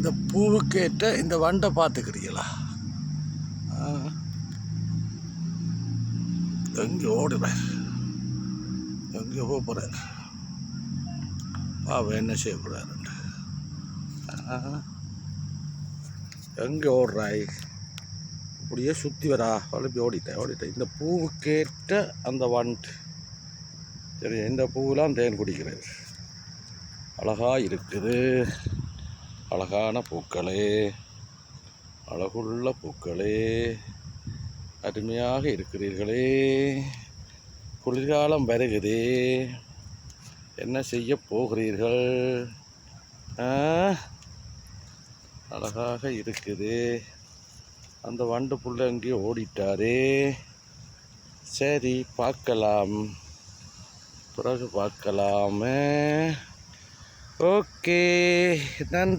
இந்த பூவுக்கேற்ற இந்த வண்டை பார்த்துக்கிறீங்களா? எங்கே ஓடுறார், எங்கே போகிறார், பாவம் என்ன செய்ய போகிறாரு, எங்கே ஓடுறாய், அப்படியே சுற்றி வரா, வளர்ப்பி ஓடிட்டேன். இந்த பூவுக்கேற்ற அந்த வண்டு, சரி, இந்த பூவெலாம் தேன் குடிக்கிறது, அழகாக இருக்குது, அழகான பூக்களே, அழகுள்ள பூக்களே, அருமையாக இருக்கிறீர்களே. குளிர்காலம் வருகுதே, என்ன செய்ய போகிறீர்கள்? அழகாக இருக்குது. அந்த வண்டு புள்ள எங்கேயோ ஓடிட்டாரே. சரி, பார்க்கலாம், பிறகு பார்க்கலாமே. ஓகே, நன்றி.